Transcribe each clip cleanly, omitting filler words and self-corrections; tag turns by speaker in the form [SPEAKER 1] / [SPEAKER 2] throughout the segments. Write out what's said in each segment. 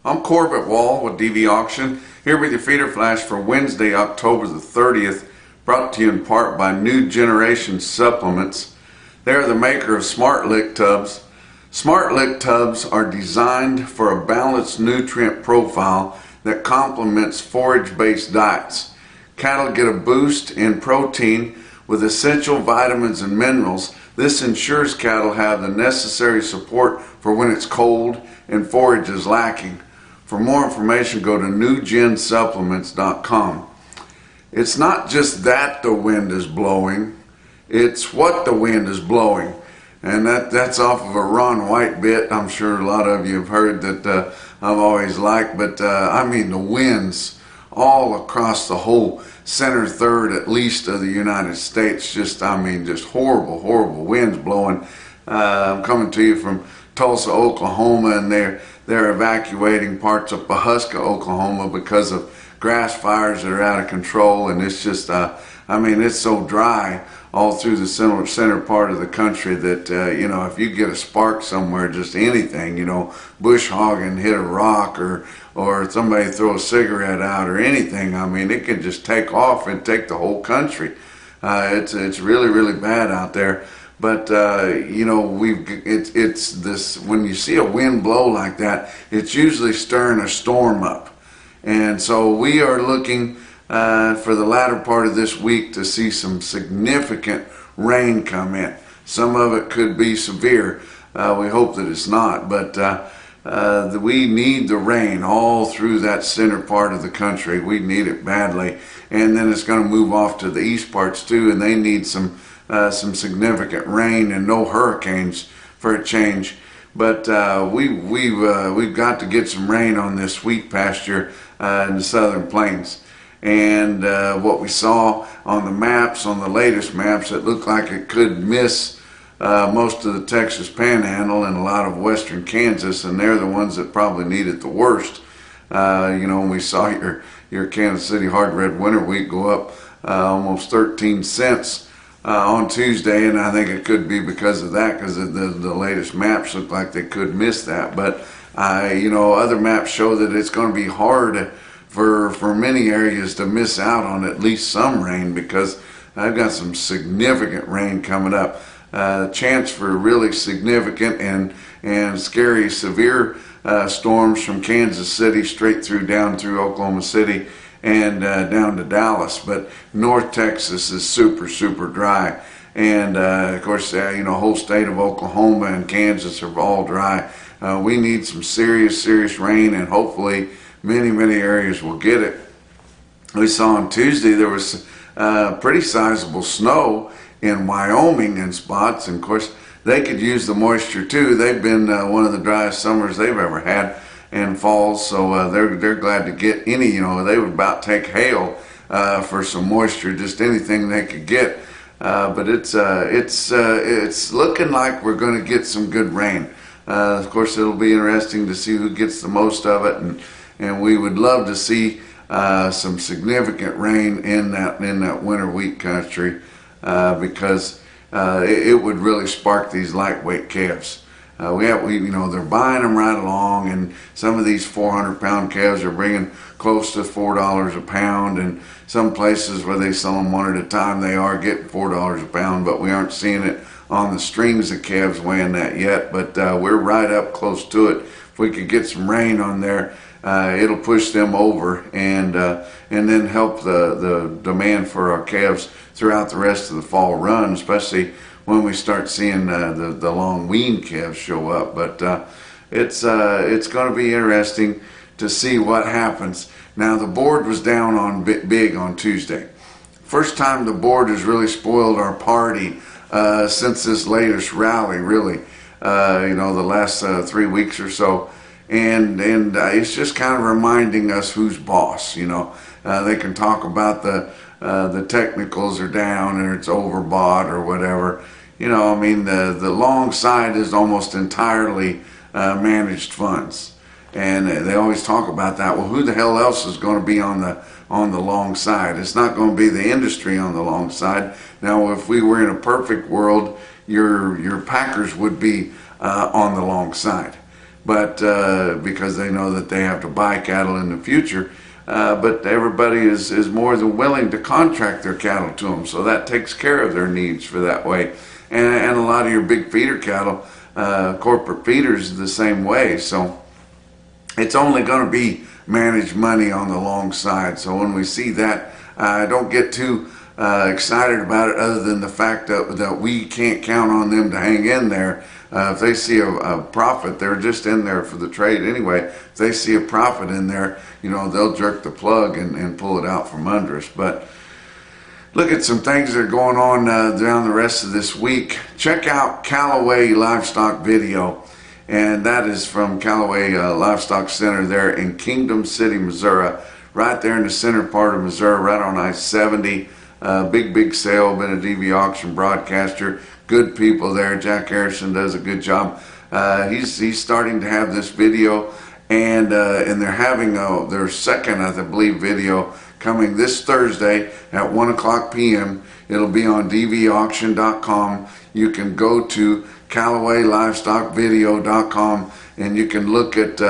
[SPEAKER 1] I'm Corbett Wall with DV Auction, here with your feeder flash for Wednesday, October the 30th, brought to you in part by New Generation Supplements. They're the maker of Smart Lick tubs. Smart Lick tubs are designed for a balanced nutrient profile that complements forage-based diets. Cattle get a boost in protein with essential vitamins and minerals. This ensures cattle have the necessary support for when it's cold and forage is lacking. For more information, go to newgensupplements.com. It's not just that the wind is blowing, it's what the wind is blowing. And that's off of a Ron White bit. I'm sure a lot of you have heard that I've always liked, but I mean the winds all across the whole center third at least of the United States. Just horrible winds blowing. I'm coming to you from Tulsa, Oklahoma, and they're evacuating parts of Pawhuska, Oklahoma because of grass fires that are out of control. And it's just it's so dry all through the center part of the country that if you get a spark somewhere, just anything, bush hogging, hit a rock, or somebody throw a cigarette out or anything, it can just take off and take the whole country. It's really bad out there. But it's this, when you see a wind blow like that, it's usually stirring a storm up. And so we are looking for the latter part of this week to see some significant rain come in. Some of it could be severe. We hope that it's not, but we need the rain all through that center part of the country. We need it badly. And then it's going to move off to the east parts too, and they need some significant rain and no hurricanes for a change. But we've got to get some rain on this wheat pasture in the southern plains. And what we saw on the maps, on the latest maps, it looked like it could miss most of the Texas Panhandle and a lot of western Kansas, and they're the ones that probably need it the worst. We saw your Kansas City hard red winter wheat go up almost 13 cents on Tuesday, and I think it could be because of that, because the latest maps look like they could miss that. But other maps show that it's going to be hard for many areas to miss out on at least some rain, because I've got some significant rain coming up. Chance for really significant and scary severe storms from Kansas City straight down through Oklahoma City and down to Dallas. But North Texas is super dry, and of course whole state of Oklahoma and Kansas are all dry. We need some serious rain, and hopefully many areas will get it. We saw on Tuesday there was pretty sizable snow in Wyoming in spots, and of course they could use the moisture too. They've been one of the driest summers they've ever had, and falls, so they're glad to get any. They would about take hail for some moisture, just anything they could get. But it's looking like we're going to get some good rain. Of course, it'll be interesting to see who gets the most of it, and we would love to see some significant rain in that winter wheat country, because it would really spark these lightweight calves. They're buying them right along, and some of these 400-pound calves are bringing close to $4 a pound, and some places where they sell them one at a time, they are getting $4 a pound, but we aren't seeing it on the strings of calves weighing that yet. But we're right up close to it. If we could get some rain on there, it'll push them over, and then help the demand for our calves throughout the rest of the fall run, especially when we start seeing the long wean calves show up. But it's going to be interesting to see what happens. Now, the board was down on big on Tuesday. First time the board has really spoiled our party since this latest rally, really. The last 3 weeks or so. And it's just kind of reminding us who's boss. They can talk about the technicals are down or it's overbought or whatever. The long side is almost entirely managed funds, and they always talk about that. Well, who the hell else is going to be on the long side? It's not going to be the industry on the long side. Now, if we were in a perfect world, your packers would be on the long side. but because they know that they have to buy cattle in the future. But everybody is more than willing to contract their cattle to them, so that takes care of their needs for that way. And a lot of your big feeder cattle, corporate feeders, the same way. So it's only going to be managed money on the long side. So when we see that, don't get too excited about it, other than the fact that we can't count on them to hang in there. If they see a profit, they're just in there for the trade anyway. If they see a profit in there, they'll jerk the plug and pull it out from under us. But look at some things that are going on down the rest of this week. Check out Callaway Livestock video, and that is from Callaway Livestock Center there in Kingdom City, Missouri, right there in the center part of Missouri, right on I-70. Big sale. Been a DV auction broadcaster. Good people there. Jack Harrison does a good job. He's starting to have this video, and they're having their second, I believe, video coming this Thursday at 1:00 p.m. It'll be on DVAuction.com. You can go to CallawayLivestockVideo.com and you can look at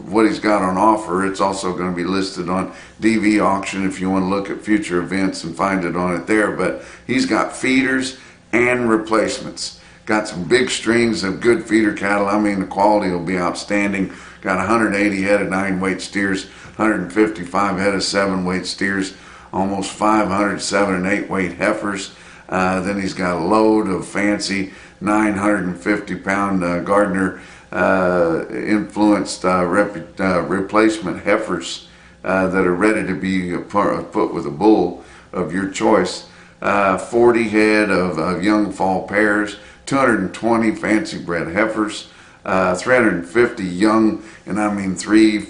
[SPEAKER 1] what he's got on offer. It's also going to be listed on DV Auction if you want to look at future events and find it on it there. But he's got feeders and replacements. Got some big strings of good feeder cattle. I mean, the quality will be outstanding. Got 180 head of 9-weight steers, 155 head of 7-weight steers, almost 500 7 and 8-weight heifers. Then he's got a load of fancy 950-pound Gardner influenced replacement heifers that are ready to be put with a bull of your choice. 40 head of young fall pairs, 220 fancy bred heifers, 350 young, and I mean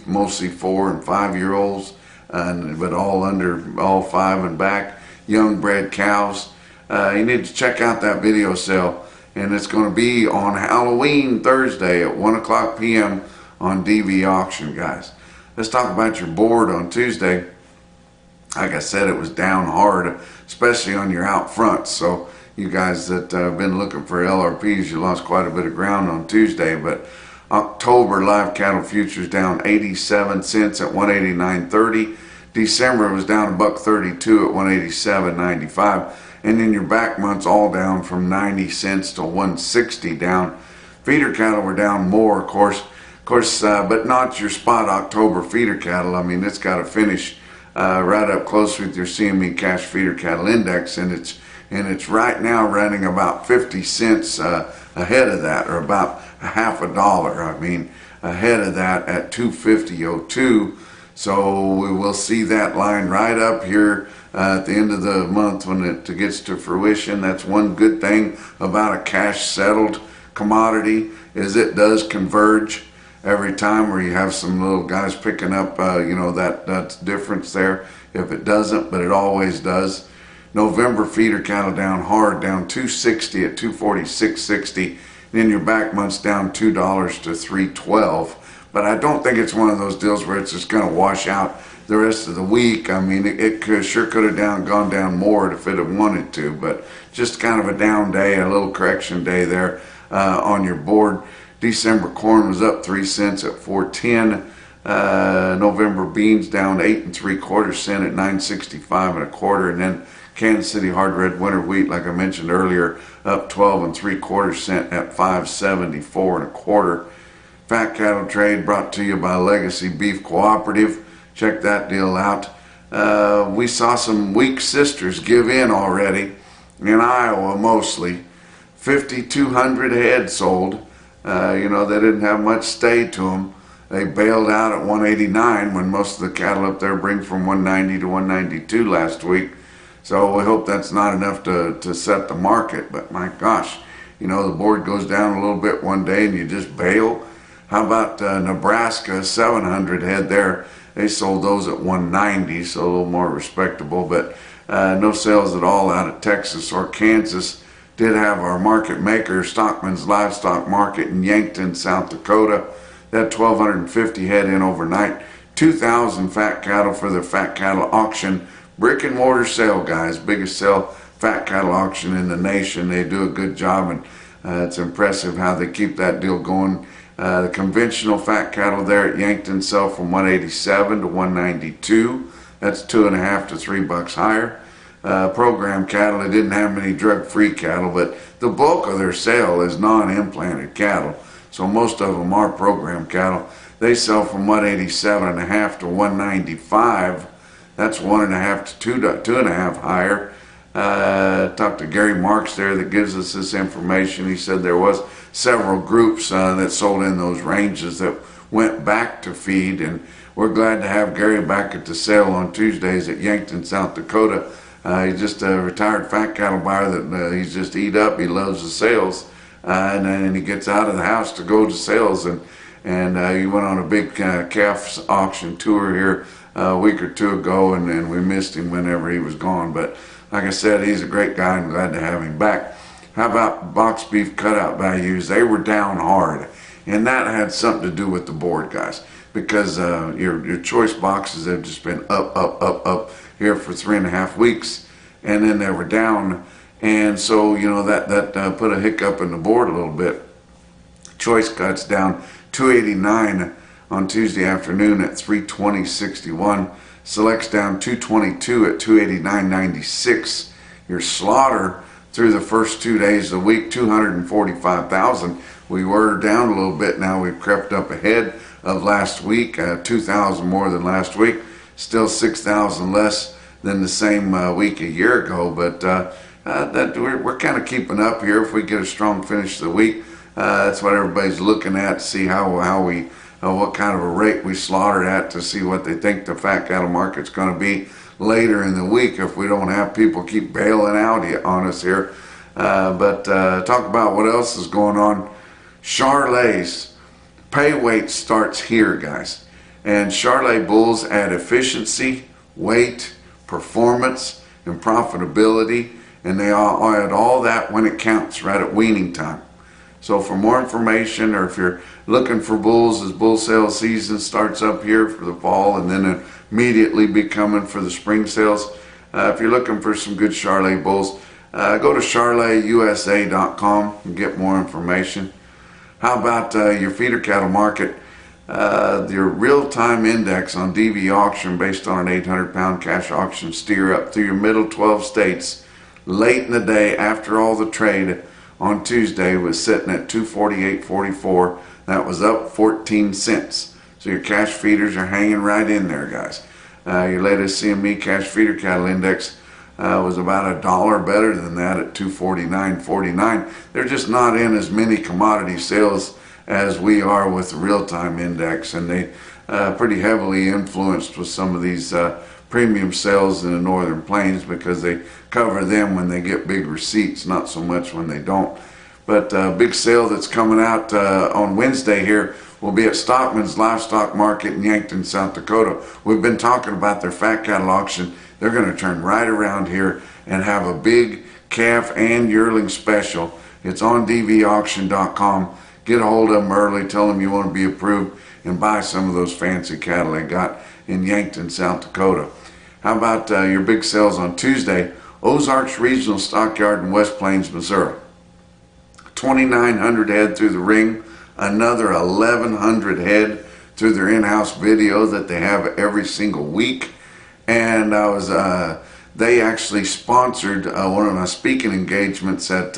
[SPEAKER 1] mostly 4 and 5 year olds, but all 5 and back, young bred cows. You need to check out that video sale, and it's going to be on Halloween Thursday at 1:00 p.m. on DV Auction, guys. Let's talk about your board on Tuesday. Like I said, it was down hard, especially on your out fronts. So you guys that have been looking for LRPs, you lost quite a bit of ground on Tuesday. But October live cattle futures down 87 cents at 189.30. December was down $1.32 at 187.95. And then your back months all down from 90 cents to 160 down. Feeder cattle were down more, of course, but not your spot October feeder cattle. I mean, it's got to finish right up close with your CME cash feeder cattle index, and it's right now running about 50 cents ahead of that, or about $0.50. I mean, ahead of that at 250.02. So we will see that line right up here at the end of the month when it gets to fruition. That's one good thing about a cash settled commodity, is it does converge every time, where you have some little guys picking up that's difference there if it doesn't, but it always does. November feeder cattle down hard, down 260 at 246.60. Then your back months down $2 to 312. But I don't think it's one of those deals where it's just going to wash out the rest of the week. I mean, it sure could have gone down more if it had wanted to, but just kind of a down day, a little correction day there on your board. December corn was up 3 cents at 410. November beans down 8 3/4 cents at 965 1/4, and then Kansas City hard red winter wheat, like I mentioned earlier, up 12 3/4 cents at 574 1/4. Fat cattle trade brought to you by Legacy Beef Cooperative. Check that deal out. We saw some weak sisters give in already in Iowa, mostly. 5,200 head sold. They didn't have much stay to them. They bailed out at 189 when most of the cattle up there bring from 190 to 192 last week. So we hope that's not enough to set the market. But my gosh, the board goes down a little bit one day and you just bail. How about Nebraska, 700 head there. They sold those at 190, so a little more respectable. But no sales at all out of Texas or Kansas. Did have our market maker, Stockman's Livestock Market in Yankton, South Dakota. That 1,250 head in overnight. 2,000 fat cattle for the fat cattle auction. Brick and mortar sale, guys. Biggest sale fat cattle auction in the nation. They do a good job, and it's impressive how they keep that deal going. The conventional fat cattle there at Yankton sell from 187 to 192. That's $2.5 to $3 higher. Program cattle, they didn't have many drug-free cattle, but the bulk of their sale is non-implanted cattle. So most of them are program cattle. They sell from 187.5 to 195. That's $1.5 to $2.5 higher. Talked to Gary Marks there that gives us this information. He said there was several groups that sold in those ranges that went back to feed, and we're glad to have Gary back at the sale on Tuesdays at Yankton, South Dakota. He's just a retired fat cattle buyer that he's just eat up. He loves the sales, and then he gets out of the house to go to sales, and he went on a big calf auction tour here a week or two ago, and we missed him whenever he was gone. But like I said, he's a great guy and glad to have him back. How about box beef cutout values? They were down hard, and that had something to do with the board, guys, because your choice boxes have just been up here for 3.5 weeks, and then they were down, and so that put a hiccup in the board a little bit. Choice cuts down 289 on Tuesday afternoon at 320.61. Selects down 222 at 289.96. Your slaughter through the first 2 days of the week, 245,000. We were down a little bit. Now we've crept up ahead of last week, 2,000 more than last week. Still 6,000 less than the same week a year ago. But we're kind of keeping up here. If we get a strong finish to the week, that's what everybody's looking at to see what kind of a rate we slaughtered at, to see what they think the fat cattle market's going to be later in the week if we don't have people keep bailing out on us here. But talk about what else is going on. Charolais pay weight starts here, guys, and Charolais bulls add efficiency, weight, performance, and profitability, and they all add all that when it counts right at weaning time. So for more information, or if you're looking for bulls as bull sale season starts up here for the fall and then immediately be coming for the spring sales, if you're looking for some good Charolais bulls, go to charolaiusa.com and get more information. How about your feeder cattle market? Your real-time index on DVAuction based on an 800-pound cash auction steer up through your middle 12 states late in the day after all the trade on Tuesday was sitting at 248.44. That was up 14 cents. So your cash feeders are hanging right in there, guys. Your latest CME cash feeder cattle index was about $1 better than that at 249.49. They're just not in as many commodity sales as we are with the real-time index, and they pretty heavily influenced with some of these premium sales in the northern plains because they cover them when they get big receipts, not so much when they don't. But a big sale that's coming out on Wednesday here will be at Stockman's Livestock Market in Yankton, South Dakota. We've been talking about their fat cattle auction. They're going to turn right around here and have a big calf and yearling special. It's on DVAuction.com. Get a hold of them early. Tell them you want to be approved and buy some of those fancy cattle they got in Yankton, South Dakota. How about your big sales on Tuesday? Ozarks Regional Stockyard in West Plains, Missouri. 2,900 head through the ring. Another 1,100 head through their in-house video that they have every single week. And they actually sponsored one of my speaking engagements at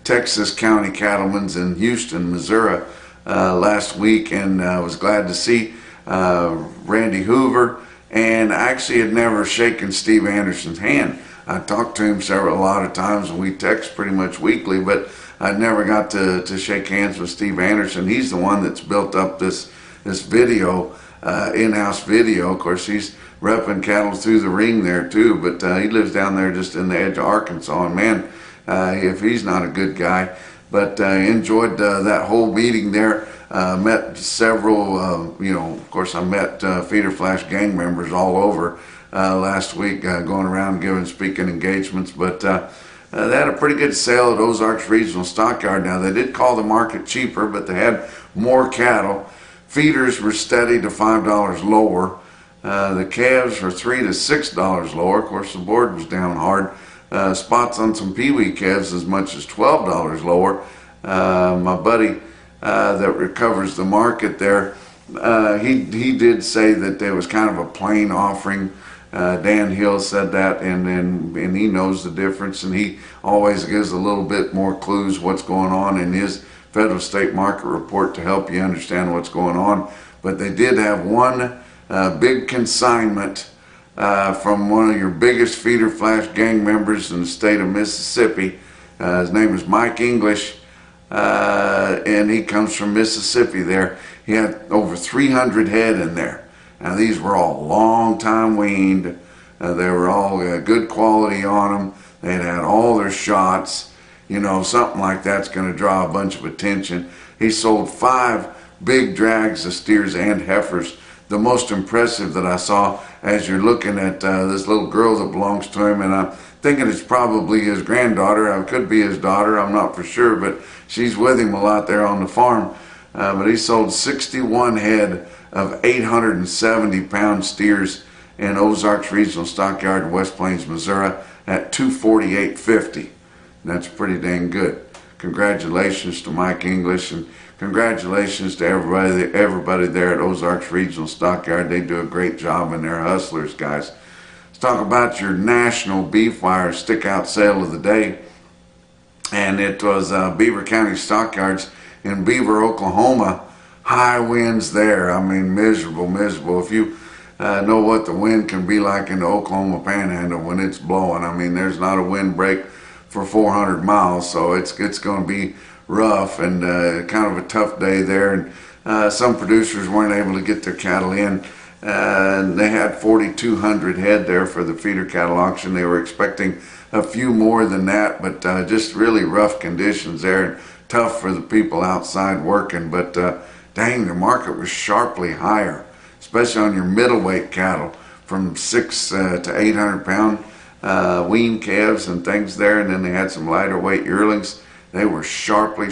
[SPEAKER 1] Texas County Cattlemen's in Houston, Missouri last week, and I was glad to see Randy Hoover, and I actually had never shaken Steve Anderson's hand. I talked to him a lot of times, and we text pretty much weekly, but I never got to shake hands with Steve Anderson. He's the one that's built up this video, in-house video. Of course, he's repping cattle through the ring there too, but he lives down there just in the edge of Arkansas, and man, if he's not a good guy. But enjoyed that whole meeting there. Met several, of course I met Feeder Flash gang members all over last week, going around giving speaking engagements. But they had a pretty good sale at Ozarks Regional Stockyard. Now, they did call the market cheaper, but they had more cattle. Feeders were steady to $5 lower. The calves were $3 to $6 lower. Of course, the board was down hard. Spots on some peewee calves as much as $12 lower. My buddy that recovers the market there. He did say that there was kind of a plain offering. Dan Hill said that, and he knows the difference, and he always gives a little bit more clues what's going on in his federal state market report to help you understand what's going on. But they did have one big consignment from one of your biggest feeder flash gang members in the state of Mississippi. His name is Mike English, and he comes from Mississippi there. He had over 300 head in there. Now these were all long time weaned. They were all good quality on them. They'd had all their shots. You know, something like that's going to draw a bunch of attention. He sold 5 big drags of steers and heifers. The most impressive that I saw, as you're looking at this little girl that belongs to him, and I'm thinking it's probably his granddaughter. It could be his daughter, I'm not for sure, but she's with him a lot there on the farm. But he sold 61 head of 870-pound steers in Ozarks Regional Stockyard in West Plains, Missouri at $248.50. That's pretty dang good. Congratulations to Mike English, and congratulations to everybody there at Ozarks Regional Stockyard. They do a great job, and they're hustlers, guys. Let's talk about your National Beef Wire stick-out sale of the day. And it was Beaver County Stockyards in Beaver, Oklahoma. High winds there. I mean, miserable, miserable. If you know what the wind can be like in the Oklahoma Panhandle when it's blowing, I mean, there's not a wind break for 400 miles, so it's going to be rough and kind of a tough day there. And some producers weren't able to get their cattle in. They had 4,200 head there for the feeder cattle auction. They were expecting a few more than that, but just really rough conditions there, and tough for the people outside working. But dang, the market was sharply higher, especially on your middleweight cattle from 600 to 800 pound wean calves and things there, and then they had some lighter weight yearlings. They were sharply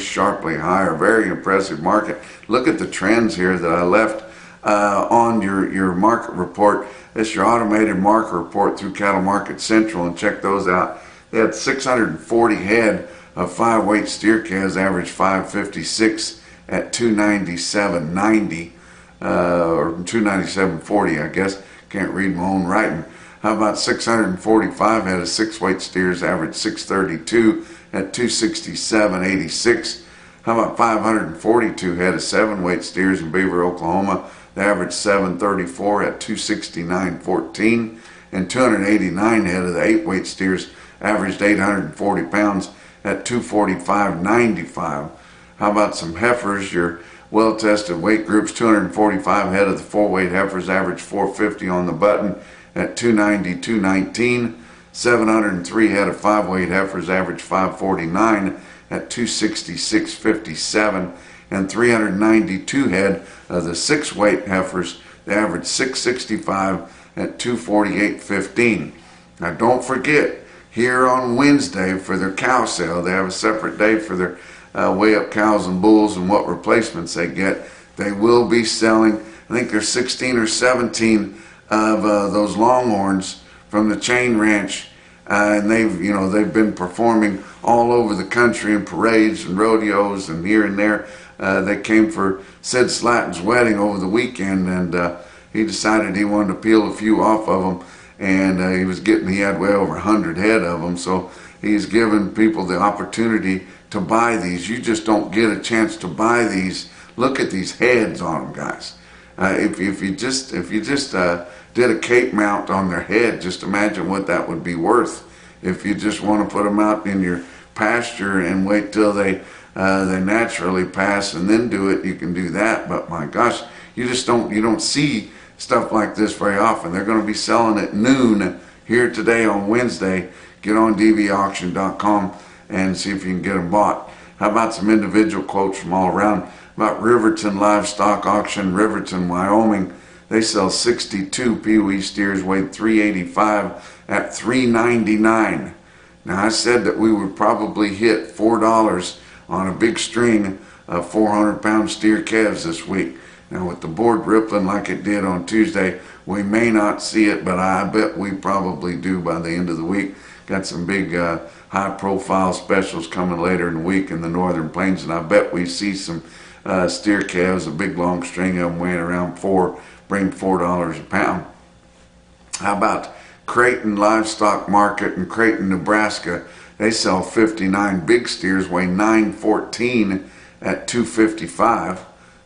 [SPEAKER 1] higher. Very impressive market. Look at the trends here that I left on your market report. It's your automated market report through Cattle Market Central, and check those out. They had 640 head of 5-weight steer calves, average 556 at 297.90 or 297.40, I guess. Can't read my own writing. How about 645 head of 6-weight steers, average 632 at 267.86? How about 542 head of 7-weight steers in Beaver, Oklahoma? They average 734 at 269.14. And 289 head of the 8-weight steers averaged 840 pounds at 245.95. How about some heifers? Your well-tested weight groups, 245 head of the 4-weight heifers average 450 on the button at 290.219. 703 head of 5-weight heifers average 549 at 266.57. And 392 head of the 6-weight heifers, they average 665 at 248.15. Now don't forget, here on Wednesday for their cow sale, they have a separate day for their weigh up cows and bulls and what replacements they get. They will be selling, I think there's 16 or 17 of those longhorns from the chain ranch, and they've been performing all over the country in parades and rodeos and here and there. They came for Sid Slatton's wedding over the weekend, and he decided he wanted to peel a few off of them, and he had way over 100 head of them, so he's given people the opportunity to buy these. You just don't get a chance to buy these. Look at these heads on them, guys. If you just did a cape mount on their head, just imagine what that would be worth. If you just want to put them out in your pasture and wait till they naturally pass and then do it, you can do that. But my gosh, you don't see stuff like this very often. They're going to be selling at noon here today on Wednesday. Get on DVAuction.com and see if you can get them bought. How about some individual quotes from all around? About Riverton Livestock Auction, Riverton, Wyoming. They sell 62 Pee-wee steers weighed 385 at $399. Now I said that we would probably hit $4 on a big string of 400-pound steer calves this week. Now with the board rippling like it did on Tuesday, we may not see it, but I bet we probably do by the end of the week. Got some big high-profile specials coming later in the week in the Northern Plains, and I bet we see some steer calves, a big long string of them weighing around bring $4 a pound. How about Creighton Livestock Market in Creighton, Nebraska? They sell 59 big steers, weigh 914 at $255.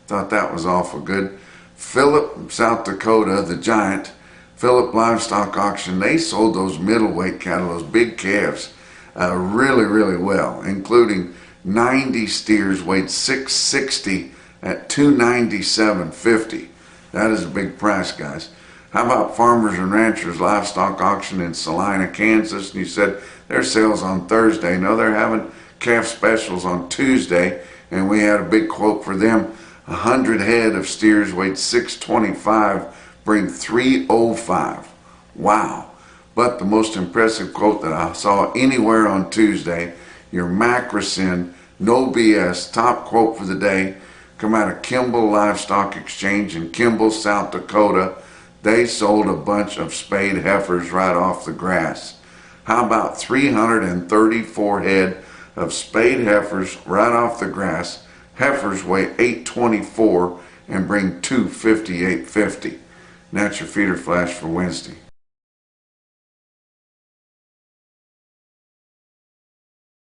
[SPEAKER 1] Thought that was awful good. Phillip, South Dakota, the giant, Phillip Livestock Auction, they sold those middleweight cattle, those big calves, really, really well, including 90 steers weighed 660 at $297.50. That is a big price, guys. How about Farmers and Ranchers Livestock Auction in Salina, Kansas? And you said their sales on Thursday. No, they're having calf specials on Tuesday, and we had a big quote for them. 100 head of steers weighed 625 bring $305. Wow. But the most impressive quote that I saw anywhere on Tuesday, your Macrocin, no BS, top quote for the day, come out of Kimball Livestock Exchange in Kimball, South Dakota. They sold a bunch of spayed heifers right off the grass. How about 334 head of spayed heifers right off the grass? Heifers weigh 824 and bring $258.50. And that's your feeder flash for Wednesday.